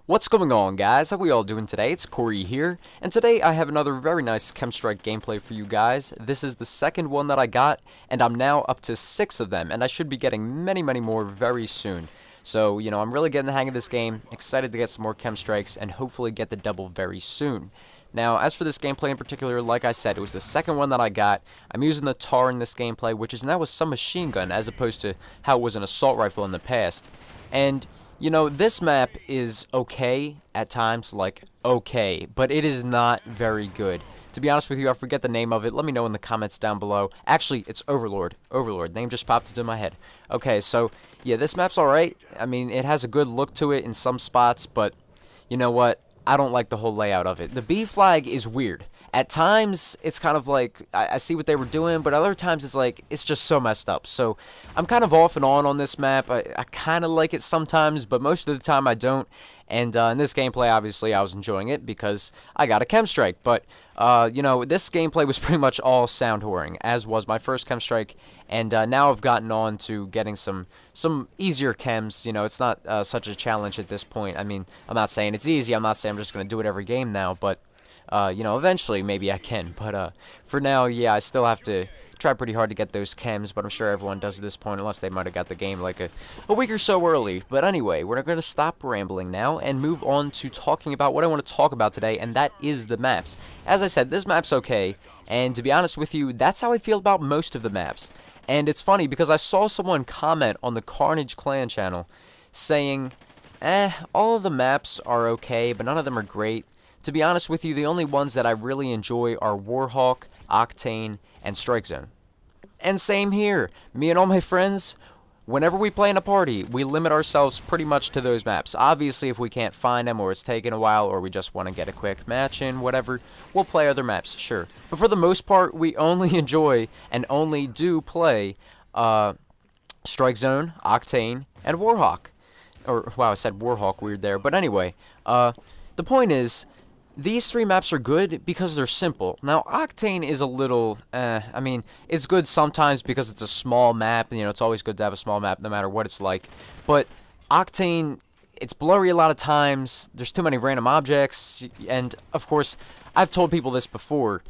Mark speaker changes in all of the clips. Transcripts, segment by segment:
Speaker 1: What's going on, guys? How we all doing today? It's Corey here, and today I have another very nice Chemstrike gameplay for you guys. This is the second one that I got, and I'm now up to 6 of them, and I should be getting many more very soon. So, I'm really getting the hang of this game, excited to get some more Chemstrikes, and hopefully get the double very soon. Now, as for this gameplay in particular, like I said, it was the second one that I got. I'm using the TAR in this gameplay, which is now a submachine gun, as opposed to how it was an assault rifle in the past. And this map is okay at times, like, okay, but it is not very good. To be honest with you, I forget the name of it. Let me know in the comments down below. Actually, it's Overlord. Overlord. Name just popped into my head. Okay, so, yeah, this map's alright. I mean, it has a good look to it in some spots, but you know what? I don't like the whole layout of it. The B flag is weird. At times, it's kind of like, I see what they were doing, but other times it's like, it's just so messed up. So, I'm kind of off and on this map. I kind of like it sometimes, but most of the time I don't. And in this gameplay, obviously, I was enjoying it because I got a Chemstrike. But, this gameplay was pretty much all sound whoring, as was my first Chemstrike. And now I've gotten on to getting some easier chems. It's not such a challenge at this point. I mean, I'm not saying it's easy. I'm not saying I'm just going to do it every game now, but eventually maybe I can, but for now, yeah, I still have to try pretty hard to get those chems, but I'm sure everyone does at this point, unless they might have got the game like a week or so early. But anyway, we're going to stop rambling now and move on to talking about what I want to talk about today, and that is the maps. As I said, this map's okay, and to be honest with you, that's how I feel about most of the maps. And it's funny, because I saw someone comment on the Carnage Clan channel saying, all of the maps are okay, but none of them are great. To be honest with you, the only ones that I really enjoy are Warhawk, Octane, and Strike Zone. And same here. Me and all my friends, whenever we play in a party, we limit ourselves pretty much to those maps. Obviously, if we can't find them, or it's taking a while, or we just want to get a quick match in, whatever, we'll play other maps, sure. But for the most part, we only enjoy and only do play Strike Zone, Octane, and Warhawk. Or, wow, I said Warhawk, weird there. But anyway, the point is, these 3 maps are good because they're simple. Now, Octane is a little, I mean, it's good sometimes because it's a small map. It's always good to have a small map no matter what it's like. But Octane, it's blurry a lot of times. There's too many random objects. And, of course, I've told people this before.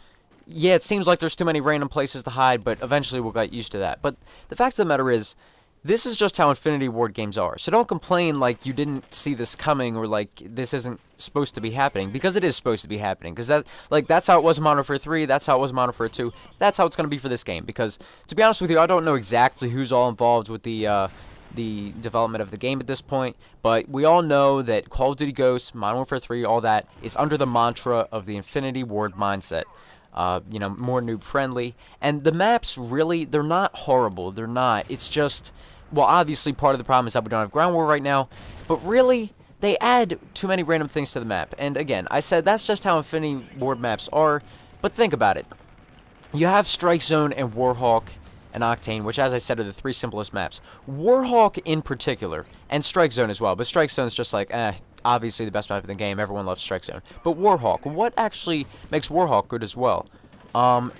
Speaker 1: Yeah, it seems like there's too many random places to hide, but eventually we'll get used to that. But the fact of the matter is, this is just how Infinity Ward games are. So don't complain like you didn't see this coming or like this isn't supposed to be happening, because it is supposed to be happening. Because that's how it was in Modern Warfare 3, that's how it was in Modern Warfare 2, that's how it's going to be for this game. Because, to be honest with you, I don't know exactly who's all involved with the development of the game at this point, but we all know that Call of Duty Ghosts, Modern Warfare 3, all that is under the mantra of the Infinity Ward mindset. More noob friendly, and the maps really, they're not horrible, they're not, it's just, well, obviously part of the problem is that we don't have ground war right now, but really, they add too many random things to the map. And again, I said that's just how Infinity Ward maps are, but think about it. You have Strike Zone and Warhawk and Octane, which, as I said, are the 3 simplest maps. Warhawk in particular, and Strike Zone as well, but Strike Zone is just like, obviously the best map in the game, everyone loves Strike Zone. But Warhawk, what actually makes Warhawk good as well?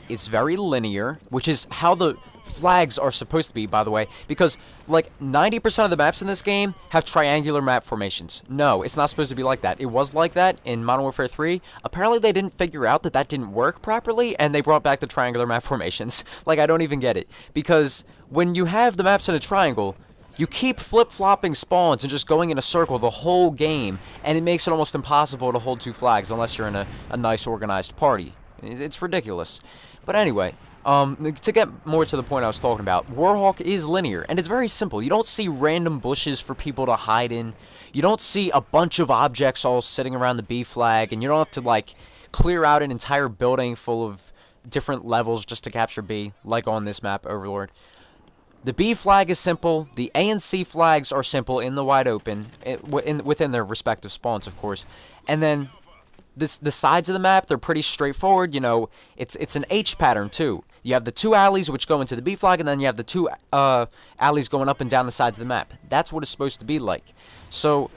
Speaker 1: It's very linear, which is how the flags are supposed to be, by the way, because, like, 90% of the maps in this game have triangular map formations. No, it's not supposed to be like that. It was like that in Modern Warfare 3. Apparently, they didn't figure out that that didn't work properly, and they brought back the triangular map formations. Like, I don't even get it. Because when you have the maps in a triangle, you keep flip-flopping spawns and just going in a circle the whole game, and it makes it almost impossible to hold 2 flags unless you're in a nice organized party. It's ridiculous. But anyway, to get more to the point I was talking about, Warhawk is linear, and it's very simple. You don't see random bushes for people to hide in. You don't see a bunch of objects all sitting around the B flag, and you don't have to, like, clear out an entire building full of different levels just to capture B, like on this map, Overlord. The B flag is simple. The A and C flags are simple in the wide open, within their respective spawns, of course. And then the sides of the map, they're pretty straightforward. It's an H pattern too. You have the 2 alleys which go into the B flag, and then you have the 2 alleys going up and down the sides of the map. That's what it's supposed to be like. So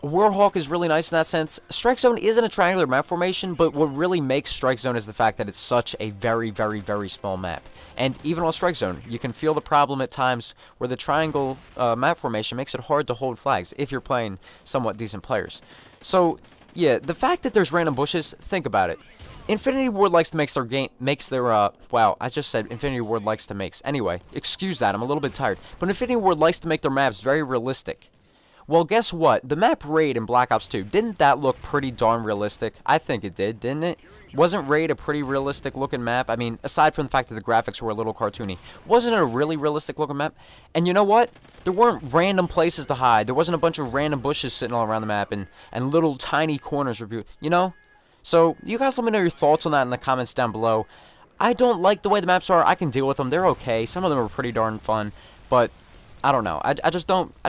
Speaker 1: Warhawk is really nice in that sense. Strike Zone isn't a triangular map formation, but what really makes Strike Zone is the fact that it's such a very, very, very small map. And even on Strike Zone, you can feel the problem at times where the triangle map formation makes it hard to hold flags if you're playing somewhat decent players. So, yeah, the fact that there's random bushes, think about it. Infinity Ward likes to wow, I just said Infinity Ward likes to makes. Anyway, excuse that, I'm a little bit tired. But Infinity Ward likes to make their maps very realistic. Well, guess what? The map Raid in Black Ops 2, didn't that look pretty darn realistic? I think it did, didn't it? Wasn't Raid a pretty realistic looking map? I mean, aside from the fact that the graphics were a little cartoony, wasn't it a really realistic looking map? And you know what? There weren't random places to hide. There wasn't a bunch of random bushes sitting all around the map and little tiny corners, you know? So, you guys let me know your thoughts on that in the comments down below. I don't like the way the maps are. I can deal with them. They're okay. Some of them are pretty darn fun, but I don't know. I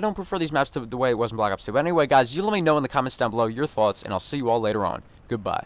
Speaker 1: don't prefer these maps to the way it was in Black Ops 2. But anyway, guys, you let me know in the comments down below your thoughts, and I'll see you all later on. Goodbye.